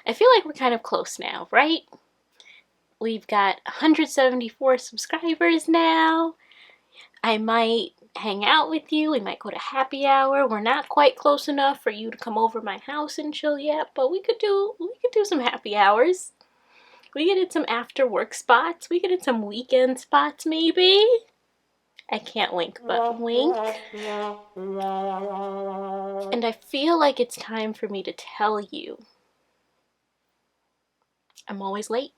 I feel like we're kind of close now, right? We've got 174 subscribers now. I might hang out with you. We might go to happy hour. We're not quite close enough for you to come over my house and chill yet, but we could do some happy hours. We could hit some after work spots. We could hit some weekend spots maybe. I can't wink, but wink. And I feel like it's time for me to tell you I'm always late.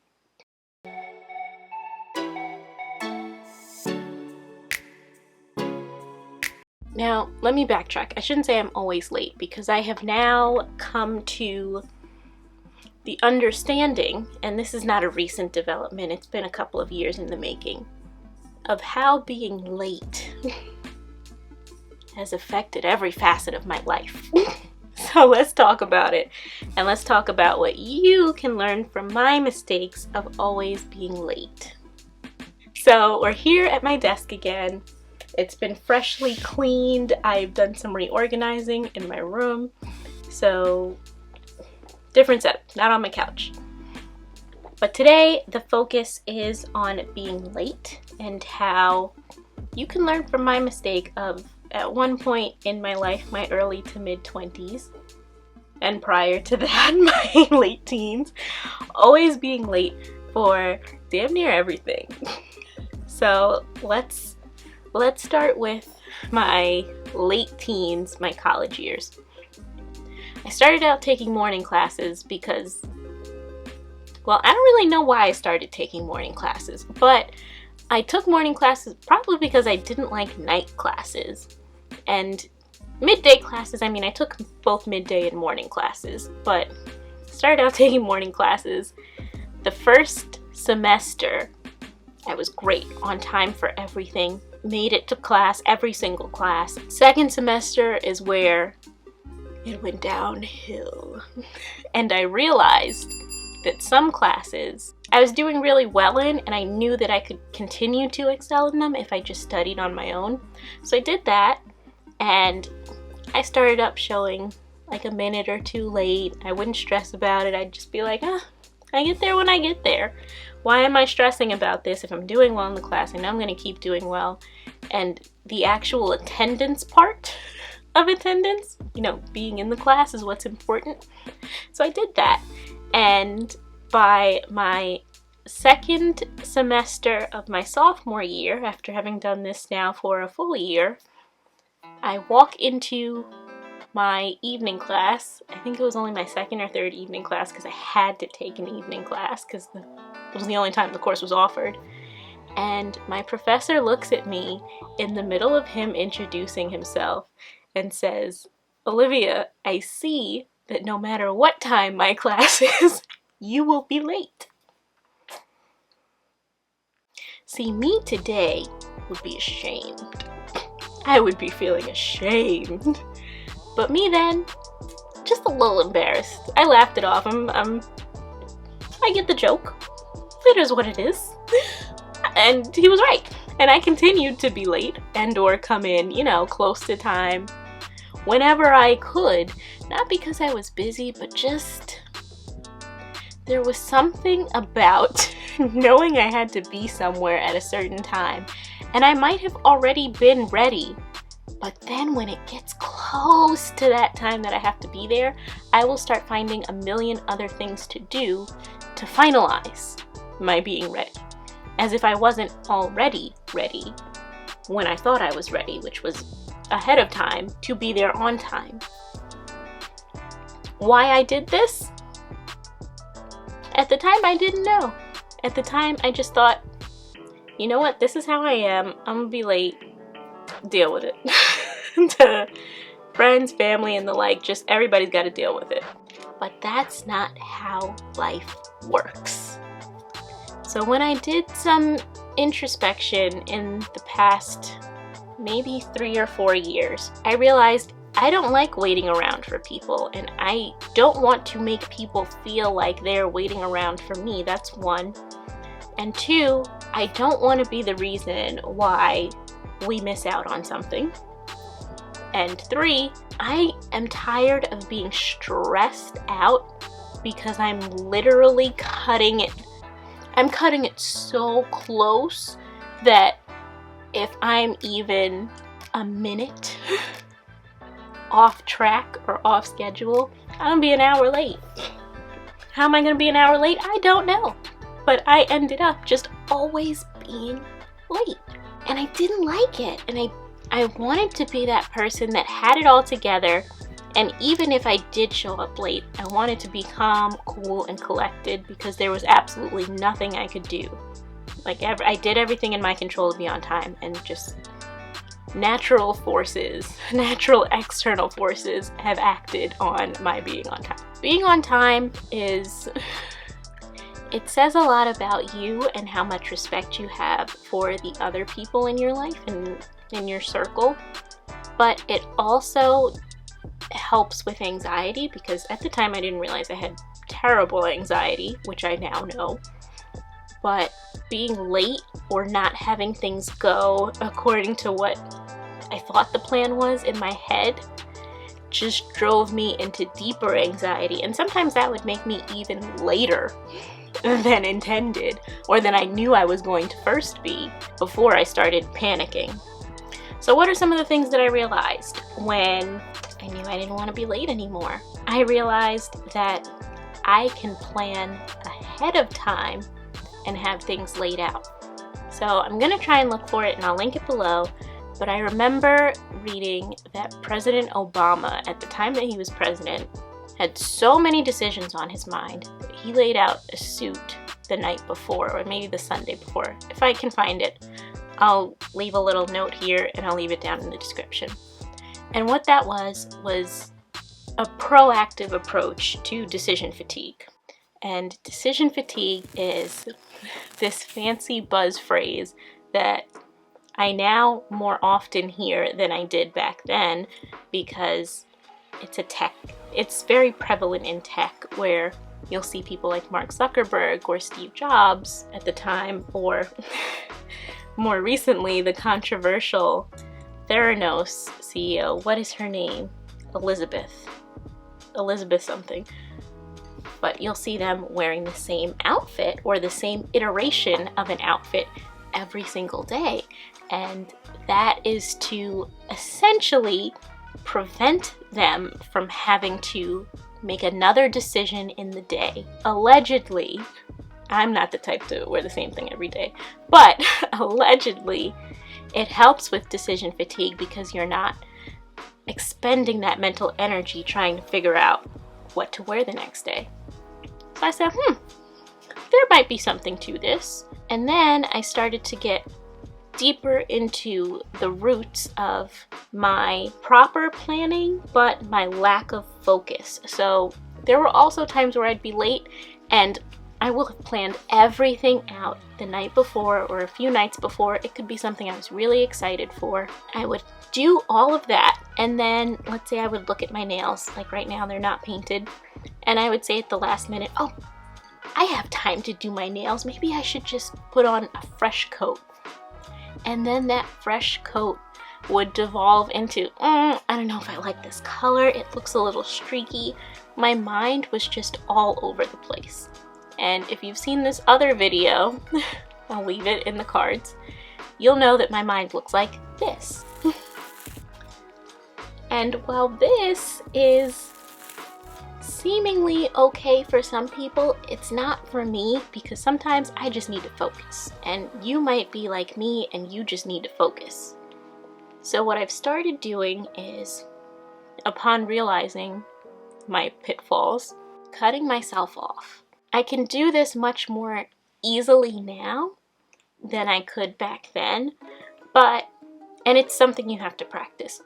Now, let me backtrack. I shouldn't say I'm always late because I have now come to the understanding, and this is not a recent development, it's been a couple of years in the making, of how being late has affected every facet of my life. So let's talk about it, and let's talk about what you can learn from my mistakes of always being late. So we're here at my desk again. It's been freshly cleaned. I've done some reorganizing in my room. So different setup, not on my couch. But today the focus is on being late and how you can learn from my mistake of, at one point in my life, my early to mid 20s, and prior to that, my late teens, always being late for damn near everything. So let's start with my late teens, my college years. I started out taking morning classes because, well, I don't really know why I started taking morning classes, but I took morning classes probably because I didn't like night classes. And midday classes, I mean, I took both midday and morning classes, but started out taking morning classes. The first semester, I was great, on time for everything, made it to class, every single class. Second semester is where it went downhill. And I realized that some classes I was doing really well in, and I knew that I could continue to excel in them if I just studied on my own. So I did that, and I started up showing like a minute or two late. I wouldn't stress about it. I'd just be like, I get there when I get there. Why am I stressing about this if I'm doing well in the class? I know I'm going to keep doing well. And the actual attendance part of attendance, you know, being in the class is what's important. So I did that. And by my second semester of my sophomore year, after having done this now for a full year, I walk into my evening class. I think it was only my second or third evening class because I had to take an evening class because it was the only time the course was offered. And my professor looks at me in the middle of him introducing himself and says, "Olivia, I see that no matter what time my class is, you will be late." See, me today would be ashamed. I would be feeling ashamed. But me then, just a little embarrassed. I laughed it off. I get the joke. It is what it is. And he was right. And I continued to be late and or come in, you know, close to time whenever I could. Not because I was busy, but just there was something about knowing I had to be somewhere at a certain time. And I might have already been ready. But then when it gets close to that time that I have to be there, I will start finding a million other things to do to finalize my being ready. As if I wasn't already ready when I thought I was ready, which was ahead of time to be there on time. Why I did this? At the time, I didn't know. At the time, I just thought, you know what, this is how I am. I'm gonna be late. Deal with it. To friends, family, and the like, just everybody's got to deal with it. But that's not how life works. So when I did some introspection in the past maybe 3 or 4 years, I realized I don't like waiting around for people, and I don't want to make people feel like they're waiting around for me. That's one. And two, I don't want to be the reason why we miss out on something. And three, I am tired of being stressed out because I'm literally cutting it. I'm cutting it so close that if I'm even a minute off track or off schedule, I'm gonna be an hour late. How am I gonna be an hour late? I don't know. But I ended up just always being late. And I didn't like it. And I wanted to be that person that had it all together. And even if I did show up late, I wanted to be calm, cool, and collected because there was absolutely nothing I could do. Like, I did everything in my control to be on time, and just natural forces, natural external forces have acted on my being on time. Being on time is, it says a lot about you and how much respect you have for the other people in your life and in your circle, but it also helps with anxiety, because at the time I didn't realize I had terrible anxiety, which I now know. But being late or not having things go according to what I thought the plan was in my head just drove me into deeper anxiety, and sometimes that would make me even later than intended, or than I knew I was going to first be before I started panicking. So what are some of the things that I realized when I knew I didn't want to be late anymore? I realized that I can plan ahead of time and have things laid out. So I'm going to try and look for it, and I'll link it below. But I remember reading that President Obama, at the time that he was president, had so many decisions on his mind that he laid out a suit the night before, or maybe the Sunday before. If I can find it, I'll leave a little note here and I'll leave it down in the description. And what that was a proactive approach to decision fatigue. And decision fatigue is this fancy buzz phrase that I now more often hear than I did back then, because it's very prevalent in tech, where you'll see people like Mark Zuckerberg or Steve Jobs at the time, or more recently the controversial Theranos CEO. What is her name? Elizabeth something. But you'll see them wearing the same outfit or the same iteration of an outfit every single day. And that is to essentially prevent them from having to make another decision in the day. Allegedly, I'm not the type to wear the same thing every day, but allegedly it helps with decision fatigue because you're not expending that mental energy trying to figure out what to wear the next day. So I said, there might be something to this. And then I started to get deeper into the roots of my proper planning, but my lack of focus. So there were also times where I'd be late, and I will have planned everything out the night before or a few nights before. It could be something I was really excited for. I would do all of that, and then let's say I would look at my nails, like right now they're not painted, and I would say at the last minute, oh, I have time to do my nails. Maybe I should just put on a fresh coat. And then that fresh coat would devolve into, I don't know if I like this color. It looks a little streaky. My mind was just all over the place. And if you've seen this other video, I'll leave it in the cards, you'll know that my mind looks like this. And while this is seemingly okay for some people, it's not for me, because sometimes I just need to focus. And you might be like me and you just need to focus. So what I've started doing is, upon realizing my pitfalls, cutting myself off. I can do this much more easily now than I could back then, and it's something you have to practice.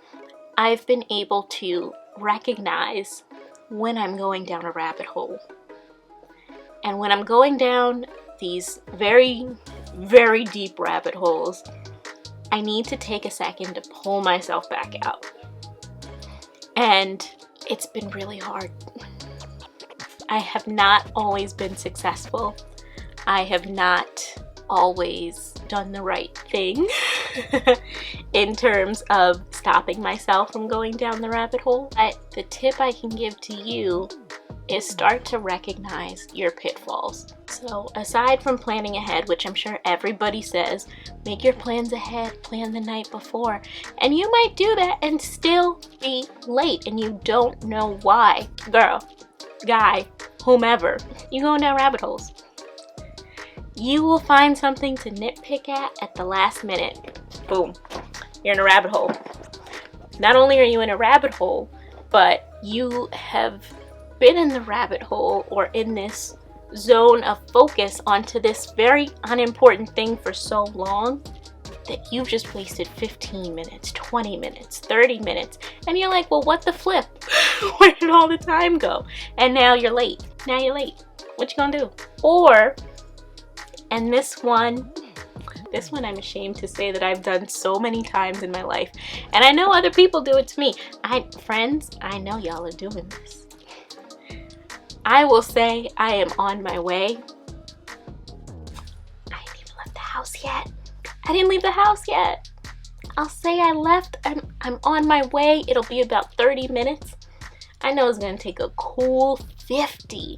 I've been able to recognize when I'm going down a rabbit hole. And when I'm going down these very, very deep rabbit holes, I need to take a second to pull myself back out. And it's been really hard. I have not always been successful. I have not always done the right thing in terms of stopping myself from going down the rabbit hole. But the tip I can give to you is start to recognize your pitfalls. So aside from planning ahead, which I'm sure everybody says, make your plans ahead, plan the night before, and you might do that and still be late and you don't know why. Girl, guy, whomever, you go down rabbit holes. You will find something to nitpick at the last minute. Boom, you're in a rabbit hole. Not only are you in a rabbit hole, but you have been in the rabbit hole or in this zone of focus onto this very unimportant thing for so long that you've just wasted 15 minutes, 20 minutes, 30 minutes, and you're like, well, what the flip? Where did all the time go? And now you're late. Now you're late. What you gonna do? Or, and this one I'm ashamed to say that I've done so many times in my life, and I know other people do it to me. Friends, I know y'all are doing this. I will say I am on my way. I ain't even left the house yet. I didn't leave the house yet. I'll say I left. I'm on my way. It'll be about 30 minutes. I know it's gonna take a cool 50.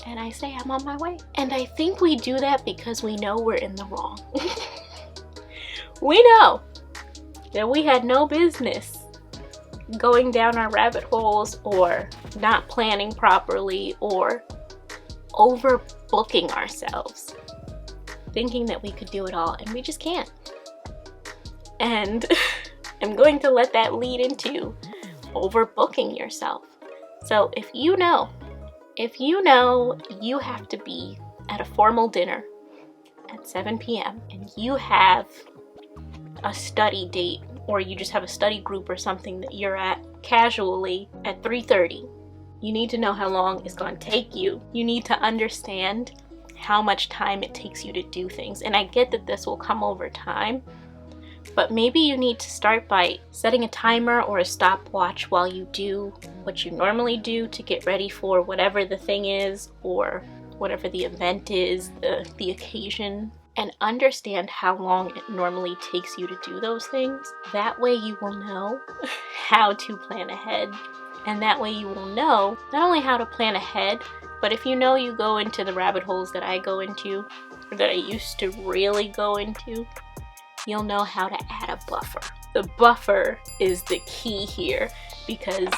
And I say I'm on my way. And I think we do that because we know we're in the wrong. We know that we had no business going down our rabbit holes or not planning properly or overbooking ourselves, thinking that we could do it all, and we just can't. And I'm going to let that lead into overbooking yourself. So if you know you have to be at a formal dinner at 7 p.m. and you have a study date, or you just have a study group or something that you're at casually at 3:30, you need to know how long it's going to take you. You need to understand how much time it takes you to do things. And I get that this will come over time, but maybe you need to start by setting a timer or a stopwatch while you do what you normally do to get ready for whatever the thing is or whatever the event is, the occasion, and understand how long it normally takes you to do those things. That way you will know how to plan ahead. And that way you will know not only how to plan ahead, but if you know you go into the rabbit holes that I go into, or that I used to really go into, you'll know how to add a buffer. The buffer is the key here, because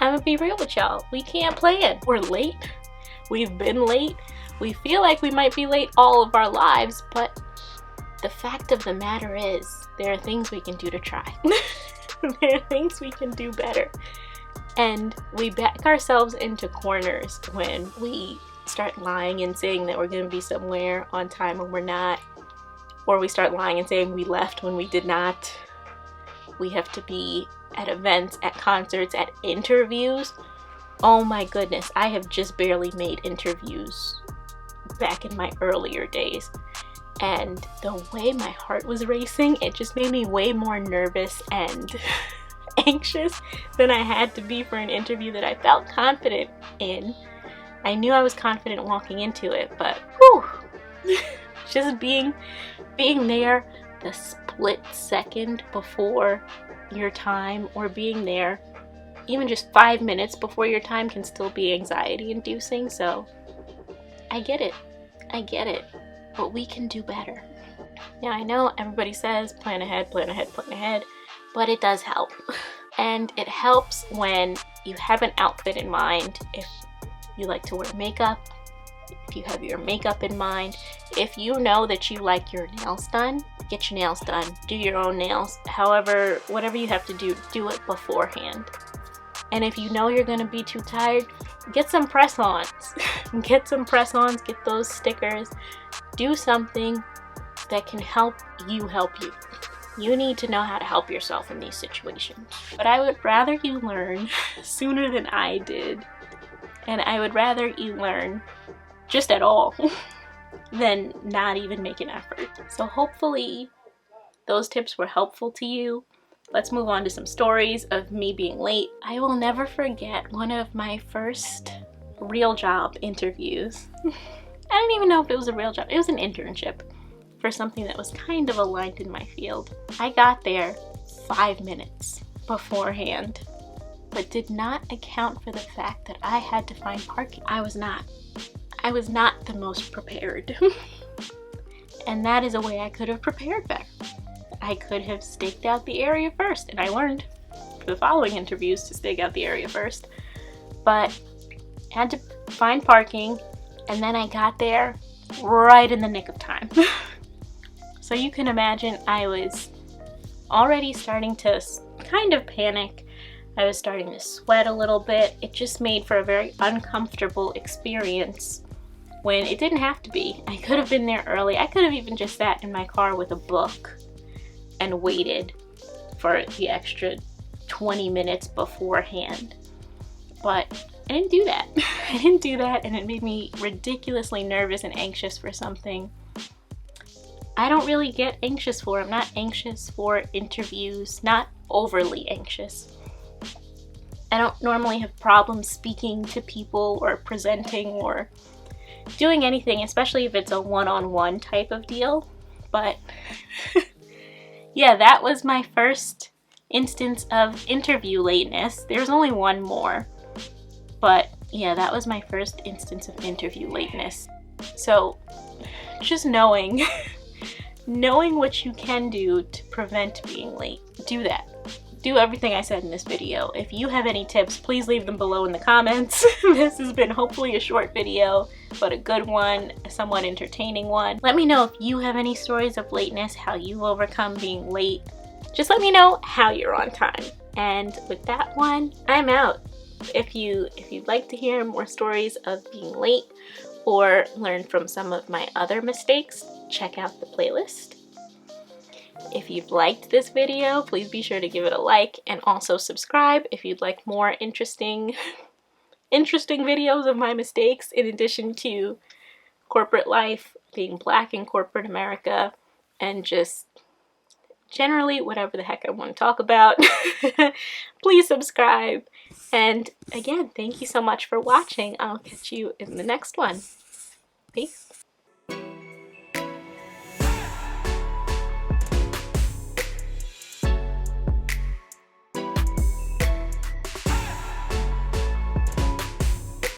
I'm gonna be real with y'all, we can't plan. We're late. We've been late. We feel like we might be late all of our lives, but the fact of the matter is, there are things we can do to try. There are things we can do better. And we back ourselves into corners when we start lying and saying that we're gonna be somewhere on time when we're not. Or we start lying and saying we left when we did not. We have to be at events, at concerts, at interviews. Oh my goodness, I have just barely made interviews back in my earlier days. And the way my heart was racing, it just made me way more nervous and anxious than I had to be for an interview that I felt confident in. I knew I was confident walking into it, but whew, just being there the split second before your time, or being there even just 5 minutes before your time, can still be anxiety inducing. So I get it, but we can do better. Now I know everybody says plan ahead, but it does help. And it helps when you have an outfit in mind. If you like to wear makeup, if you have your makeup in mind, if you know that you like your nails done, get your nails done. Do your own nails. However, whatever you have to do, do it beforehand. And if you know you're gonna be too tired, get some press-ons. Get some press-ons, get those stickers. Do something that can help you help you. You need to know how to help yourself in these situations. But I would rather you learn sooner than I did. And I would rather you learn just at all than not even make an effort. So hopefully those tips were helpful to you. Let's move on to some stories of me being late. I will never forget one of my first real job interviews. I don't even know if it was a real job. It was an internship for something that was kind of aligned in my field. I got there 5 minutes beforehand. but did not account for the fact that I had to find parking. I was not the most prepared. And that is a way I could have prepared better. I could have staked out the area first, and I learned for the following interviews to stake out the area first, but I had to find parking, and then I got there right in the nick of time. So you can imagine I was already starting to kind of panic. I was starting to sweat a little bit. It just made for a very uncomfortable experience when it didn't have to be. I could have been there early. I could have even just sat in my car with a book and waited for the extra 20 minutes beforehand. But I didn't do that. I didn't do that, and it made me ridiculously nervous and anxious for something I don't really get anxious for. I'm not anxious for interviews, not overly anxious. I don't normally have problems speaking to people or presenting or doing anything, especially if it's a one-on-one type of deal. But yeah, that was my first instance of interview lateness. There's only one more, but yeah, that was my first instance of interview lateness. So just knowing what you can do to prevent being late, do that. Do everything I said in this video. If you have any tips, please leave them below in the comments. This has been hopefully a short video, but a good one, a somewhat entertaining one. Let me know if you have any stories of lateness, how you've overcome being late. Just let me know how you're on time. And with that one, I'm out. If you'd like to hear more stories of being late or learn from some of my other mistakes, check out the playlist. If you've liked this video, please be sure to give it a like and also subscribe if you'd like more interesting videos of my mistakes in addition to corporate life, being Black in corporate America, and just generally whatever the heck I want to talk about. Please subscribe. And again, thank you so much for watching. I'll catch you in the next one. Peace.